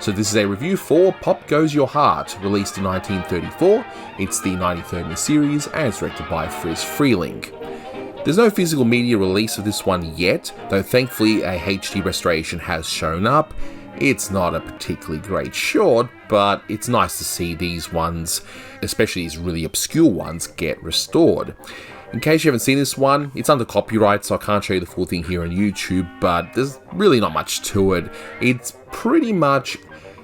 So this is a review for Pop Goes Your Heart, released in 1934. It's the 93rd in the series, and it's directed by Friz Freeling. There's no physical media release of this one yet, though thankfully a HD restoration has shown up. It's not a particularly great short, but it's nice to see these ones, especially these really obscure ones, get restored. In case you haven't seen this one, it's under copyright, so I can't show you the full thing here on YouTube, but there's really not much to it. It's pretty much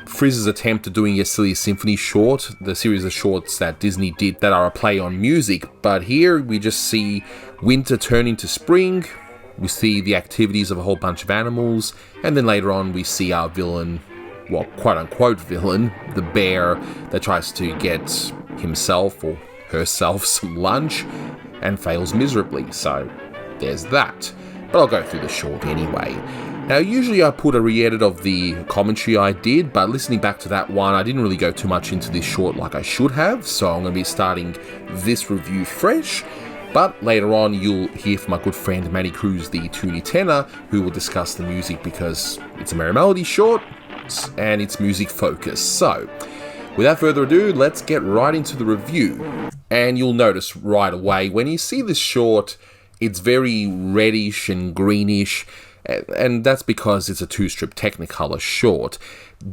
Friz's attempt at doing a silly Symphony short, the series of shorts that Disney did that are a play on music, but here we just see winter turn into spring, we see the activities of a whole bunch of animals, and then later on we see our villain, well, quote-unquote villain, the bear that tries to get himself or herself some lunch and fails miserably, so there's that. But I'll go through the short anyway. Now, usually I put a re-edit of the commentary I did, but listening back to that one, I didn't really go too much into this short like I should have, so I'm going to be starting this review fresh. But later on, you'll hear from my good friend Manny Cruz, the Toonie Tenor, who will discuss the music because it's a Merrie Melodies short and it's music focused. So, without further ado, let's get right into the review. And you'll notice right away, when you see this short, it's very reddish and greenish, and that's because it's a 2-strip Technicolor short.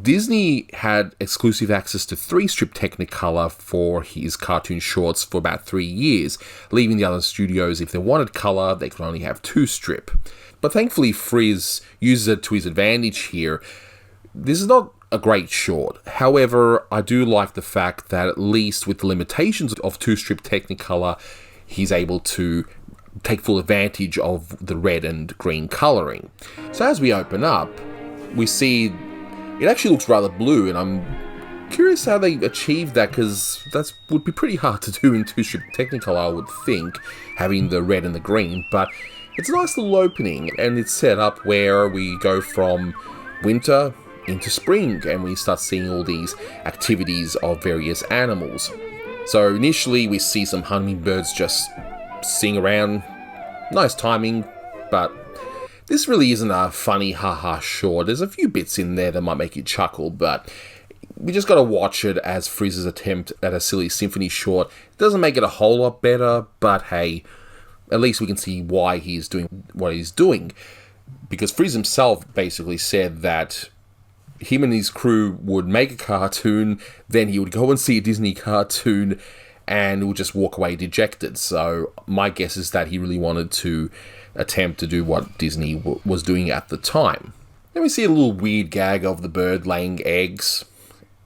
Disney had exclusive access to 3-strip Technicolor for his cartoon shorts for about 3 years, leaving the other studios, if they wanted color, they could only have 2-strip. But thankfully, Friz uses it to his advantage here. This is not a great short. However, I do like the fact that at least with the limitations of 2-strip Technicolor, he's able to take full advantage of the red and green colouring. So as we open up, we see it actually looks rather blue, and I'm curious how they achieved that, because that would be pretty hard to do in 2-strip Technicolor, I would think, having the red and the green, but it's a nice little opening, and it's set up where we go from winter into spring, and we start seeing all these activities of various animals. So initially we see some hummingbirds just sing around. Nice timing, but this really isn't a funny haha short. There's a few bits in there that might make you chuckle, but we just gotta watch it as Friz's attempt at a silly Symphony short. It doesn't make it a whole lot better, but hey, at least we can see why he's doing what he's doing. Because Friz himself basically said that him and his crew would make a cartoon, then he would go and see a Disney cartoon, and would just walk away dejected. So my guess is that he really wanted to attempt to do what Disney was doing at the time. Then we see a little weird gag of the bird laying eggs.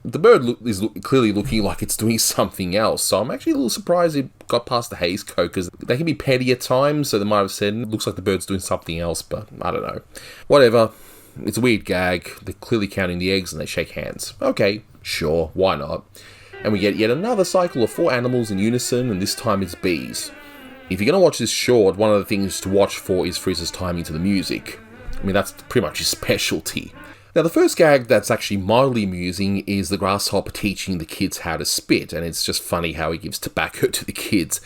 The bird is clearly looking like it's doing something else, so I'm actually a little surprised it got past the haze coat, because they can be petty at times, so they might have said, it looks like the bird's doing something else, but I don't know. Whatever. It's a weird gag. They're clearly counting the eggs and they shake hands. Okay, sure, why not? And we get yet another cycle of 4 animals in unison, and this time it's bees. If you're going to watch this short, one of the things to watch for is Friz's timing to the music. I mean, that's pretty much his specialty. Now, the first gag that's actually mildly amusing is the grasshopper teaching the kids how to spit, and it's just funny how he gives tobacco to the kids.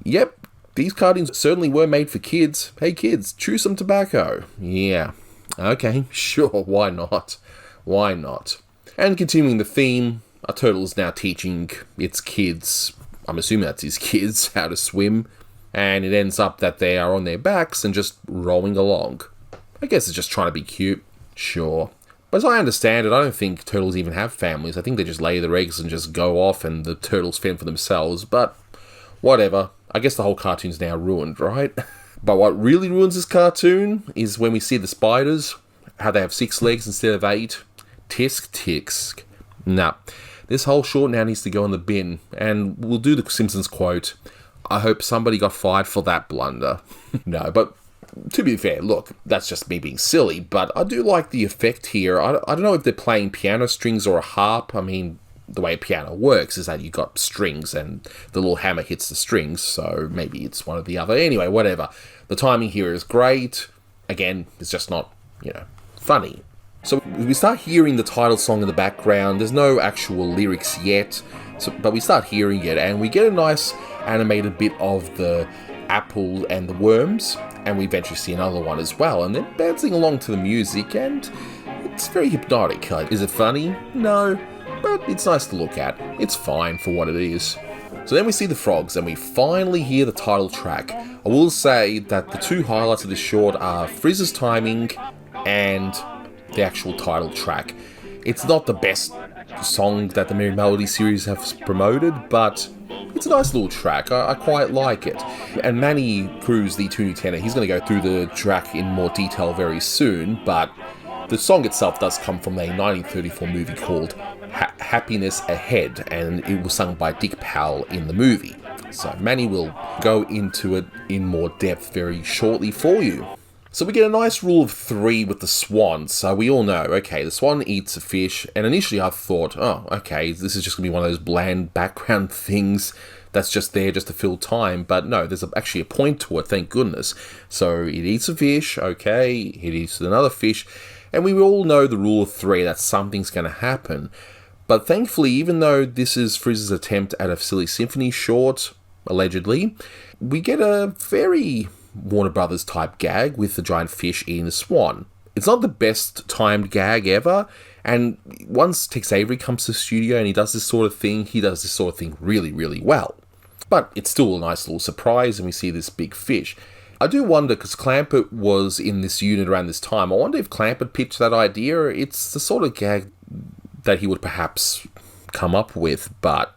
Yep, these cartoons certainly were made for kids. Hey kids, chew some tobacco. Yeah. Okay, sure, why not? Why not? And continuing the theme, a turtle is now teaching its kids, I'm assuming that's his kids, how to swim, and it ends up that they are on their backs and just rolling along. I guess it's just trying to be cute, sure. But as I understand it, I don't think turtles even have families. I think they just lay their eggs and just go off and the turtles fend for themselves, but whatever. I guess the whole cartoon's now ruined, right? But what really ruins this cartoon is when we see the spiders, how they have 6 legs instead of 8. Tisk, tisk. Nah, this whole short now needs to go in the bin, and we'll do the Simpsons quote, I hope somebody got fired for that blunder. No, but to be fair, look, that's just me being silly, but I do like the effect here. I don't know if they're playing piano strings or a harp. I mean, the way a piano works is that you got strings and the little hammer hits the strings, so maybe it's one or the other. Anyway, whatever. The timing here is great. Again, it's just not, funny. So we start hearing the title song in the background. There's no actual lyrics yet, but we start hearing it, and we get a nice animated bit of the apple and the worms, and we eventually see another one as well, and they're bouncing along to the music, and It's very hypnotic. Is it funny? No, but it's nice to look at. It's fine for what it is. So then we see the frogs, and we finally hear the title track. I will say that the two highlights of this short are Friz's timing and the actual title track. It's not the best song that the Merrie Melodies series have promoted, but it's a nice little track. I quite like it. And Manny, Cruz, the tuning tenor, he's going to go through the track in more detail very soon, but the song itself does come from a 1934 movie called Happiness Ahead, and it was sung by Dick Powell in the movie. So Manny will go into it in more depth very shortly for you. So we get a nice rule of 3 with the Swans. So we all know, okay, the swan eats a fish, and initially I thought, oh, okay, this is just going to be one of those bland background things that's just there just to fill time, but no, there's actually a point to it, thank goodness. So it eats a fish, okay, it eats another fish, and we all know the rule of 3, that something's going to happen. But thankfully, even though this is Friz's attempt at a silly symphony short, allegedly, we get a very Warner Brothers type gag with the giant fish eating the swan. It's not the best timed gag ever, and once Tex Avery comes to the studio and he does this sort of thing, he does this sort of thing really, really well. But it's still a nice little surprise, and we see this big fish. I do wonder, because Clampett was in this unit around this time, I wonder if Clampett pitched that idea. It's the sort of gag that he would perhaps come up with, but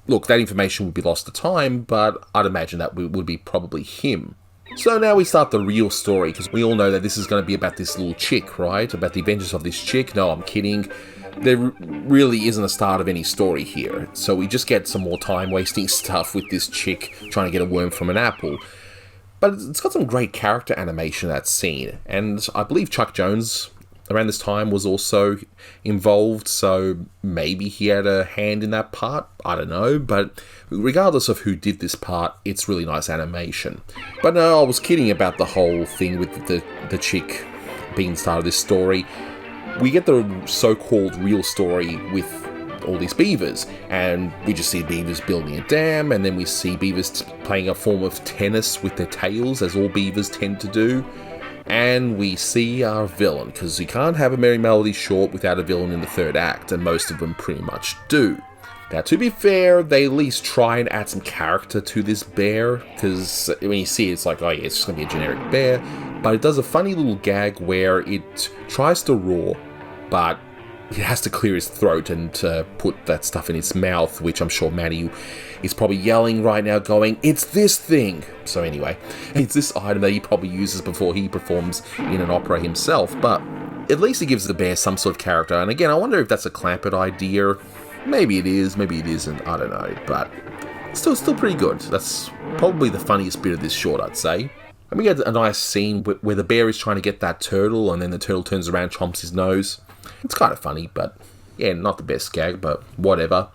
look, that information would be lost to time, but I'd imagine that would be probably him. So now we start the real story, because we all know that this is going to be about this little chick, right? About the adventures of this chick. No, I'm kidding. There really isn't a start of any story here. So we just get some more time-wasting stuff with this chick trying to get a worm from an apple. But it's got some great character animation, that scene. And I believe Chuck Jones around this time was also involved, so maybe he had a hand in that part, I don't know, but regardless of who did this part, it's really nice animation. But no, I was kidding about the whole thing with the chick being the start of this story. We get the so-called real story with all these beavers, and we just see beavers building a dam, and then we see beavers playing a form of tennis with their tails, as all beavers tend to do. And we see our villain, because you can't have a Merrie Melodies short without a villain in the third act, and most of them pretty much do. Now, to be fair, they at least try and add some character to this bear, because when you see it, it's like, oh yeah, it's just going to be a generic bear, but it does a funny little gag where it tries to roar, but it has to clear his throat and put that stuff in his mouth, which I'm sure Manny is probably yelling right now going, it's this thing! So anyway, it's this item that he probably uses before he performs in an opera himself, but at least it gives the bear some sort of character. And again, I wonder if that's a Clampett idea. Maybe it is, maybe it isn't, I don't know, but still pretty good. That's probably the funniest bit of this short, I'd say. And we get a nice scene where the bear is trying to get that turtle, and then the turtle turns around, chomps his nose. It's kind of funny, but yeah, not the best gag, but whatever.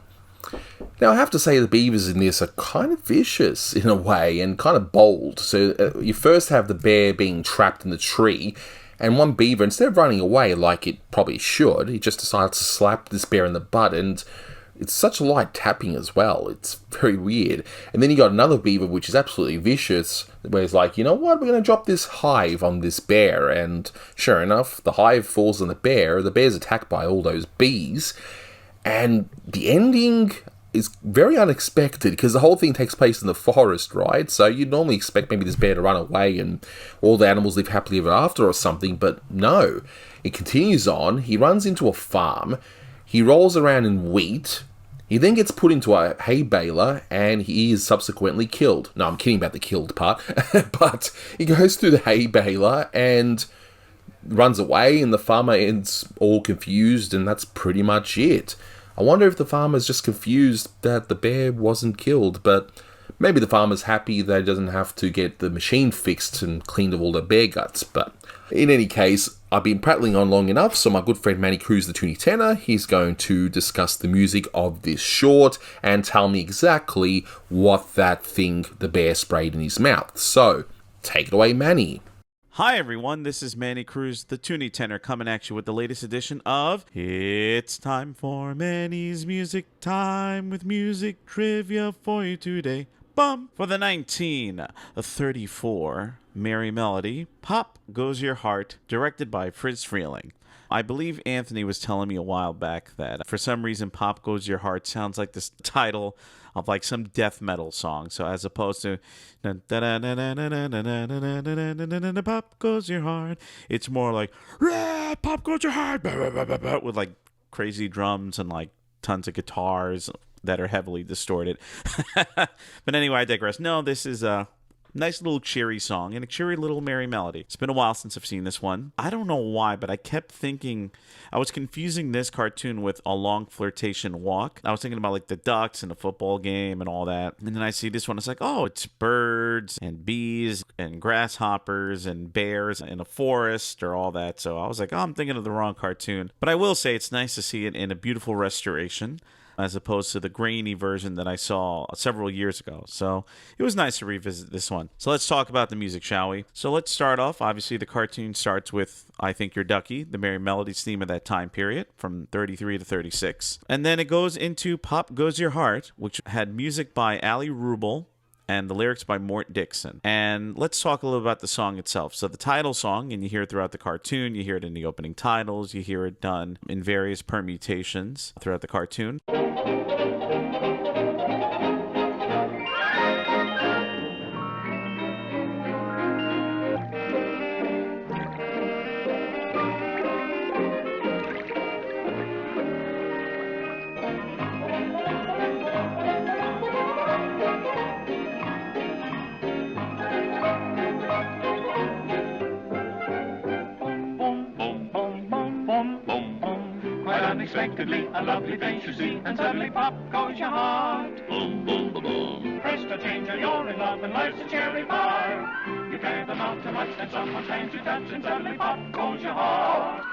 Now, I have to say the beavers in this are kind of vicious in a way, and kind of bold. So you first have the bear being trapped in the tree, and one beaver, instead of running away like it probably should, he just decides to slap this bear in the butt, and it's such light tapping as well. It's very weird. And then you got another beaver, which is absolutely vicious, where he's like, you know what, we're going to drop this hive on this bear. And sure enough, the hive falls on the bear. The bear's attacked by all those bees. And the ending is very unexpected, because the whole thing takes place in the forest, right? So you'd normally expect maybe this bear to run away and all the animals live happily ever after or something, but no. It continues on. He runs into a farm. He rolls around in wheat. He then gets put into a hay baler, and he is subsequently killed. No, I'm kidding about the killed part. But he goes through the hay baler and runs away, and the farmer ends all confused, and that's pretty much it. I wonder if the farmer's just confused that the bear wasn't killed, but maybe the farmer's happy that he doesn't have to get the machine fixed and cleaned of all the bear guts. But in any case, I've been prattling on long enough, so my good friend Manny Cruz, the tuning tenor, he's going to discuss the music of this short and tell me exactly what that thing the bear sprayed in his mouth. So, take it away, Manny. Hi everyone, this is Manny Cruz, the tuning tenor, coming at you with the latest edition of It's Time for Manny's Music Time with music trivia for you today. Bum! For the 1934 Merrie Melody, Pop Goes Your Heart, directed by Friz. I believe Anthony was telling me a while back that for some reason Pop Goes Your Heart sounds like this title of like some death metal song. So as opposed to Pop Goes Your Heart, it's more like Pop Goes Your Heart with like crazy drums and like tons of guitars that are heavily distorted. But anyway, I digress. No, this is a nice little cheery song and a cheery little Merrie melody. It's been a while since I've seen this one. I don't know why, but I kept thinking, I was confusing this cartoon with A Long Flirtation Walk. I was thinking about like the ducks and the football game and all that. And then I see this one. It's like, oh, it's birds and bees and grasshoppers and bears in a forest or all that. So I was like, oh, I'm thinking of the wrong cartoon. But I will say it's nice to see it in a beautiful restoration, as opposed to the grainy version that I saw several years ago. So it was nice to revisit this one. So let's talk about the music, shall we? So let's start off. Obviously, the cartoon starts with I Think You're Ducky, the Merrie Melodies theme of that time period, from 33 to 36. And then it goes into Pop Goes Your Heart, which had music by Allie Ruble, and the lyrics by Mort Dixon. And let's talk a little about the song itself. So the title song, and you hear it throughout the cartoon, you hear it in the opening titles, you hear it done in various permutations throughout the cartoon. Unexpectedly, a lovely face you see, and suddenly pop goes your heart. Boom, boom, boom, boom. Presto change, you're in love, and life's a cherry pie. You can't amount to much, then someone's hand you touch, and suddenly pop goes your heart.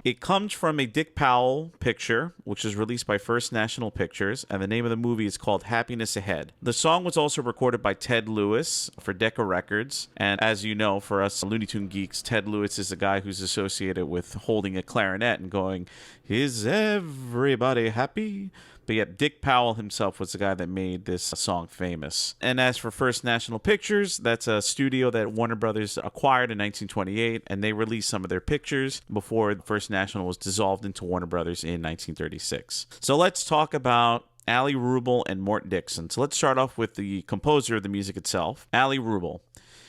It comes from a Dick Powell picture, which was released by First National Pictures, and the name of the movie is called Happiness Ahead. The song was also recorded by Ted Lewis for Decca Records, and as you know, for us Looney Tune geeks, Ted Lewis is the guy who's associated with holding a clarinet and going, "Is everybody happy?" But yet, Dick Powell himself was the guy that made this song famous. And as for First National Pictures, that's a studio that Warner Brothers acquired in 1928, and they released some of their pictures before First National was dissolved into Warner Brothers in 1936. So let's talk about Allie Ruble and Mort Dixon. So let's start off with the composer of the music itself, Allie Ruble.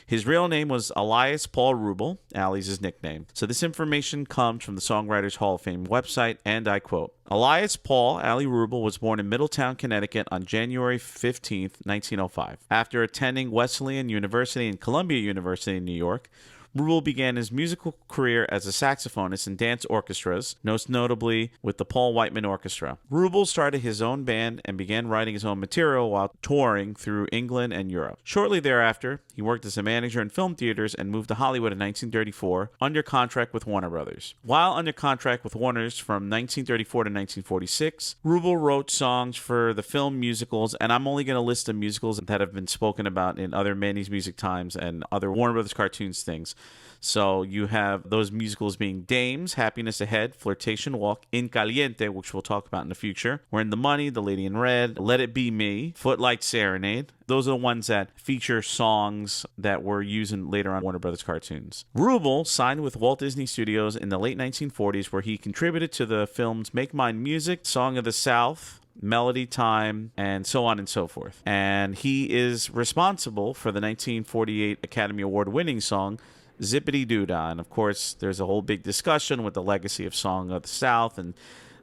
His real name was Elias Paul Ruble. Allie's his nickname. So this information comes from the Songwriters Hall of Fame website, and I quote, Elias Paul Allie Ruble was born in Middletown, Connecticut on January 15, 1905. After attending Wesleyan University and Columbia University in New York, Ruble began his musical career as a saxophonist in dance orchestras, most notably with the Paul Whiteman Orchestra. Ruble started his own band and began writing his own material while touring through England and Europe. Shortly thereafter, he worked as a manager in film theaters and moved to Hollywood in 1934 under contract with Warner Brothers. While under contract with Warner's from 1934 to 1946, Ruble wrote songs for the film musicals, and I'm only going to list the musicals that have been spoken about in other Manny's Music Times and other Warner Brothers cartoons things. So you have those musicals being Dames, Happiness Ahead, Flirtation Walk, In Caliente, which we'll talk about in the future, We're in the Money, The Lady in Red, Let It Be Me, Footlight Serenade. Those are the ones that feature songs that were used in later on Warner Brothers cartoons. Ruble signed with Walt Disney Studios in the late 1940s, where he contributed to the films Make Mine Music, Song of the South, Melody Time, and so on and so forth. And he is responsible for the 1948 Academy Award winning song Zippity Doo-Dah. And of course, there's a whole big discussion with the legacy of Song of the South and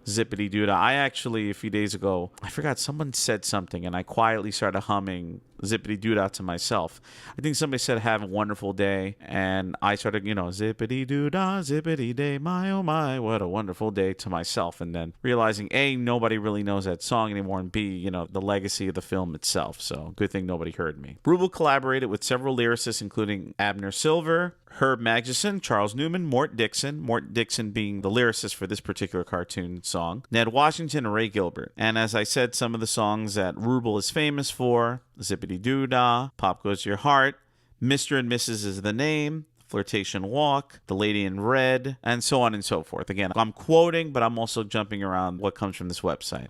Zippity Doo-Dah. I actually, a few days ago, I forgot, someone said something, and I quietly started humming Zippity Doo-Dah to myself. I think somebody said, have a wonderful day, and I started, Zippity Doo-Dah, zippity day, my oh my, what a wonderful day to myself, and then realizing, A, nobody really knows that song anymore, and B, the legacy of the film itself, so good thing nobody heard me. Ruble collaborated with several lyricists, including Abner Silver, Herb Magnuson, Charles Newman, Mort Dixon being the lyricist for this particular cartoon song, Ned Washington, and Ray Gilbert. And as I said, some of the songs that Ruble is famous for, Zippity Doo-Dah, Pop Goes Your Heart, Mr. and Mrs. is the Name, Flirtation Walk, The Lady in Red, and so on and so forth. Again, I'm quoting, but I'm also jumping around what comes from this website.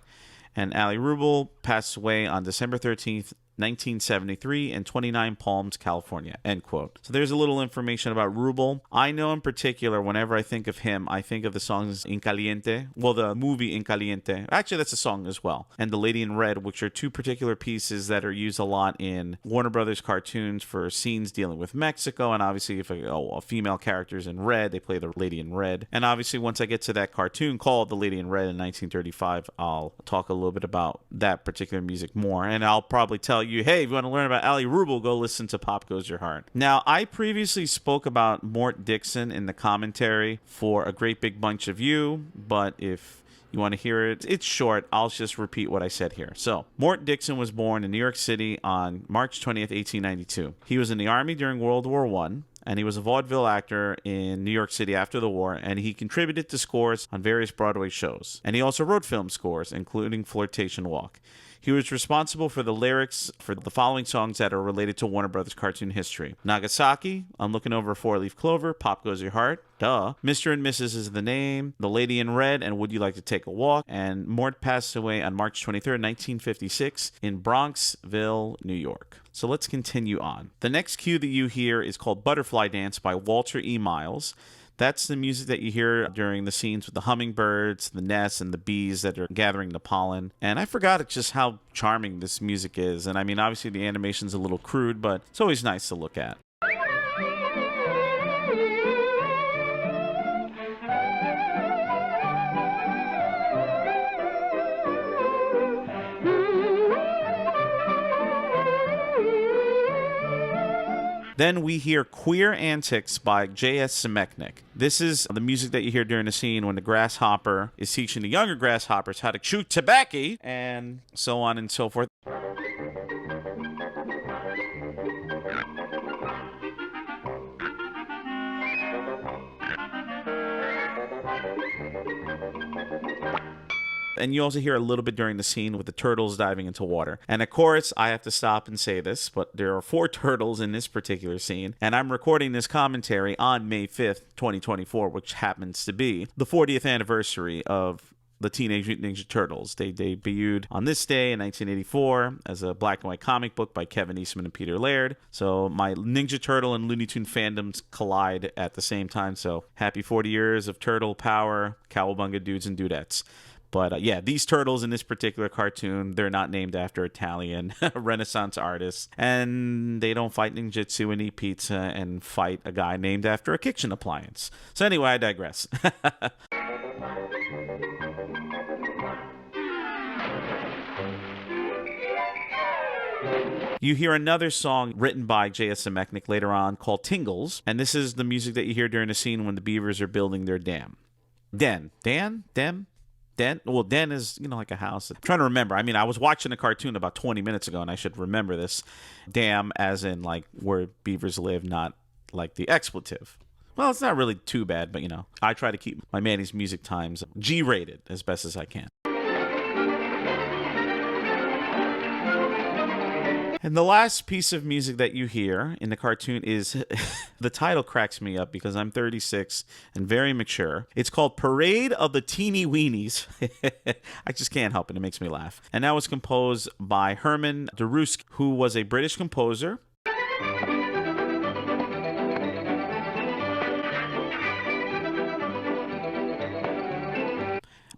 And Allie Ruble passed away on December 13th, 1973, in 29 Palms, California, end quote. So there's a little information about Ruble. I know in particular, whenever I think of him, I think of the songs In Caliente, well, the movie In Caliente. Actually, that's a song as well. And The Lady in Red, which are two particular pieces that are used a lot in Warner Brothers cartoons for scenes dealing with Mexico. And obviously, if a female character is in red, they play the Lady in Red. And obviously, once I get to that cartoon called The Lady in Red in 1935, I'll talk a little bit about that particular music more. And I'll probably tell you, hey, if you want to learn about Allie Ruble, go listen to Pop Goes Your Heart. Now, I previously spoke about Mort Dixon in the commentary for A Great Big Bunch of You, but if you want to hear it, it's short. I'll just repeat what I said here. So, Mort Dixon was born in New York City on March 20th, 1892. He was in the Army during World War I, and he was a vaudeville actor in New York City after the war, and he contributed to scores on various Broadway shows. And he also wrote film scores, including Flirtation Walk. He was responsible for the lyrics for the following songs that are related to Warner Brothers cartoon history. Nagasaki, I'm Looking Over a Four-Leaf Clover, Pop Goes Your Heart, duh. Mr. and Mrs. is the Name, The Lady in Red, and Would You Like to Take a Walk? And Mort passed away on March 23rd, 1956 in Bronxville, New York. So let's continue on. The next cue that you hear is called Butterfly Dance by Walter E. Miles. That's the music that you hear during the scenes with the hummingbirds, the nests, and the bees that are gathering the pollen. And I forgot just how charming this music is. And I mean, obviously the animation's a little crude, but it's always nice to look at. Then we hear Queer Antics by J.S. Semechnik. This is the music that you hear during the scene when the grasshopper is teaching the younger grasshoppers how to chew tobacco, and so on and so forth. And you also hear a little bit during the scene with the turtles diving into water. And of course, I have to stop and say this, but there are 4 turtles in this particular scene. And I'm recording this commentary on May 5th, 2024, which happens to be the 40th anniversary of the Teenage Mutant Ninja Turtles. They debuted on this day in 1984 as a black and white comic book by Kevin Eastman and Peter Laird. So my Ninja Turtle and Looney Tune fandoms collide at the same time. So happy 40 years of turtle power, cowabunga dudes and dudettes. But yeah, these turtles in this particular cartoon, they're not named after Italian Renaissance artists. And they don't fight ninjutsu and eat pizza and fight a guy named after a kitchen appliance. So anyway, I digress. You hear another song written by J.S. Semechnik later on called Tingles. And this is the music that you hear during the scene when the Beavers are building their dam. Den is, like a house. I'm trying to remember. I mean, I was watching a cartoon about 20 minutes ago, and I should remember this. Dam as in, like, where beavers live, not like the expletive. Well, it's not really too bad, but, I try to keep my Manny's music times G-rated as best as I can. And the last piece of music that you hear in the cartoon is, the title cracks me up because I'm 36 and very mature. It's called Parade of the Teeny Weenies. I just can't help it. It makes me laugh. And that was composed by Herman Darusk, who was a British composer.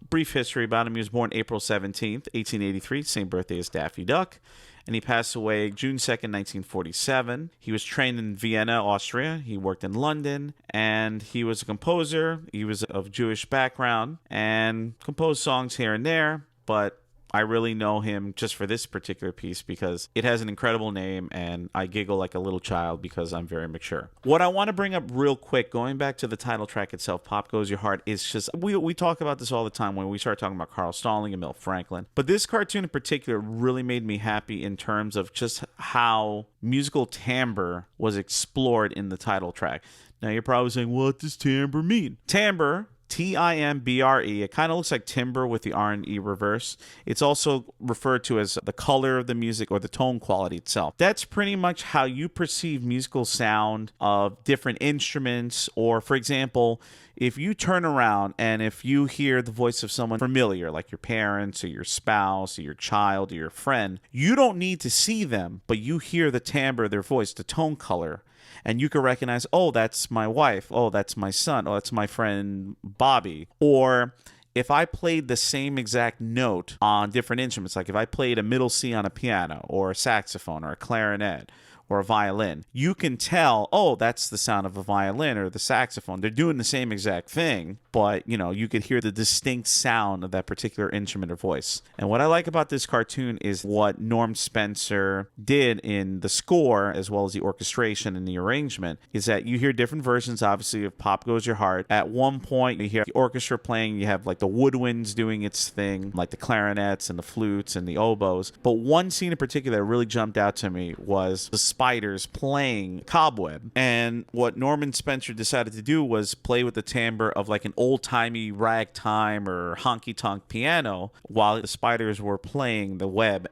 Brief history about him. He was born April 17th, 1883, same birthday as Daffy Duck. And he passed away June 2nd, 1947. He was trained in Vienna, Austria. He worked in London, and he was a composer. He was of Jewish background and composed songs here and there, but I really know him just for this particular piece because it has an incredible name, and I giggle like a little child because I'm very mature. What I want to bring up real quick, going back to the title track itself, Pop Goes Your Heart, is just, we talk about this all the time when we start talking about Carl Stalling and Milt Franklin. But this cartoon in particular really made me happy in terms of just how musical timbre was explored in the title track. Now you're probably saying, what does timbre mean? Timbre Timbre. It kind of looks like timbre with the R&E reverse. It's also referred to as the color of the music or the tone quality itself. That's pretty much how you perceive musical sound of different instruments. Or, for example, if you turn around and if you hear the voice of someone familiar, like your parents or your spouse or your child or your friend, you don't need to see them, but you hear the timbre of their voice, the tone color. And you can recognize, oh, that's my wife. Oh, that's my son. Oh, that's my friend Bobby. Or if I played the same exact note on different instruments, like if I played a middle C on a piano or a saxophone or a clarinet or a violin, you can tell, oh, that's the sound of a violin or the saxophone. They're doing the same exact thing, but, you could hear the distinct sound of that particular instrument or voice. And what I like about this cartoon is what Norm Spencer did in the score, as well as the orchestration and the arrangement, is that you hear different versions, obviously, of Pop Goes Your Heart. At one point, you hear the orchestra playing, you have like the woodwinds doing its thing, like the clarinets and the flutes and the oboes. But one scene in particular that really jumped out to me was the spiders playing Cobweb. And what Norman Spencer decided to do was play with the timbre of like an old-timey ragtime or honky-tonk piano while the spiders were playing the web.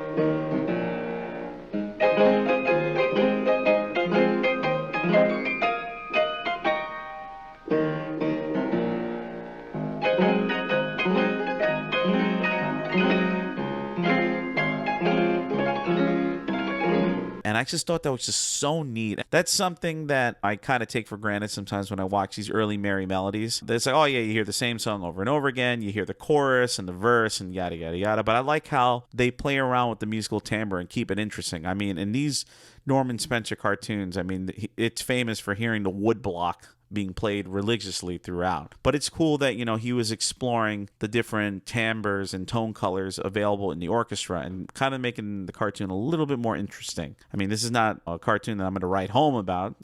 And I just thought that was just so neat. That's something that I kind of take for granted sometimes when I watch these early Merrie Melodies. It's like, oh yeah, you hear the same song over and over again. You hear the chorus and the verse and yada, yada, yada. But I like how they play around with the musical timbre and keep it interesting. I mean, in these Norman Spencer cartoons, I mean, it's famous for hearing the woodblock being played religiously throughout. But it's cool that, he was exploring the different timbres and tone colors available in the orchestra and kind of making the cartoon a little bit more interesting. I mean, this is not a cartoon that I'm going to write home about.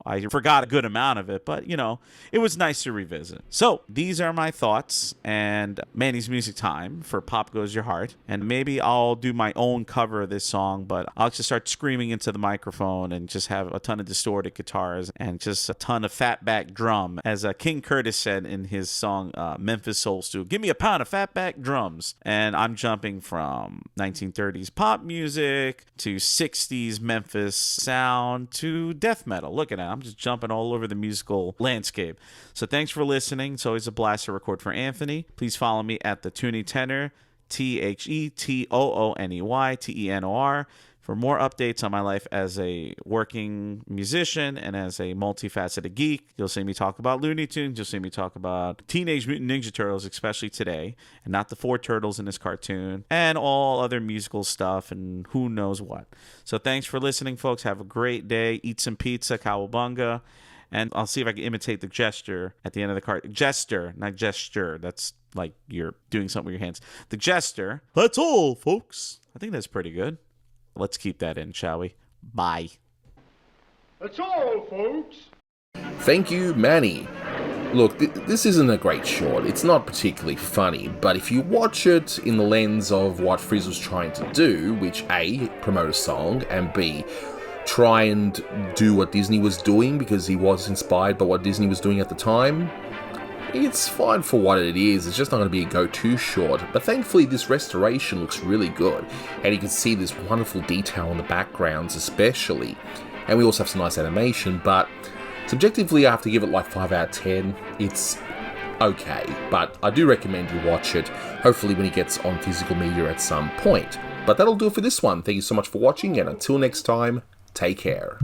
I forgot a good amount of it, but, it was nice to revisit. So these are my thoughts and Manny's Music Time for Pop Goes Your Heart. And maybe I'll do my own cover of this song, but I'll just start screaming into the microphone and just have a ton of distorted guitars and just a ton of fatback drum, as King Curtis said in his song Memphis Soul Stew, give me a pound of fatback drums. And I'm jumping from 1930s pop music to 60s Memphis sound to death metal. Look at that, I'm just jumping all over the musical landscape. So thanks for listening. It's always a blast to record for Anthony. Please follow me at the Tuny Tenor, TheToonyTenor, for more updates on my life as a working musician and as a multifaceted geek. You'll see me talk about Looney Tunes. You'll see me talk about Teenage Mutant Ninja Turtles, especially today, and not the 4 turtles in this cartoon, and all other musical stuff and who knows what. So thanks for listening, folks. Have a great day. Eat some pizza, cowabunga, and I'll see if I can imitate the gesture at the end of the card. Jester, not gesture. That's like you're doing something with your hands. The jester. That's all, folks. I think that's pretty good. Let's keep that in, shall we? Bye. That's all, folks. Thank you, Manny. Look, this isn't a great short. It's not particularly funny, but if you watch it in the lens of what Friz was trying to do, which A, promote a song, and B, try and do what Disney was doing because he was inspired by what Disney was doing at the time, it's fine for what it is. It's just not going to be a go-to short. But thankfully, this restoration looks really good. And you can see this wonderful detail in the backgrounds especially. And we also have some nice animation. But subjectively, I have to give it like 5 out of 10. It's okay. But I do recommend you watch it. Hopefully when it gets on physical media at some point. But that'll do it for this one. Thank you so much for watching. And until next time, take care.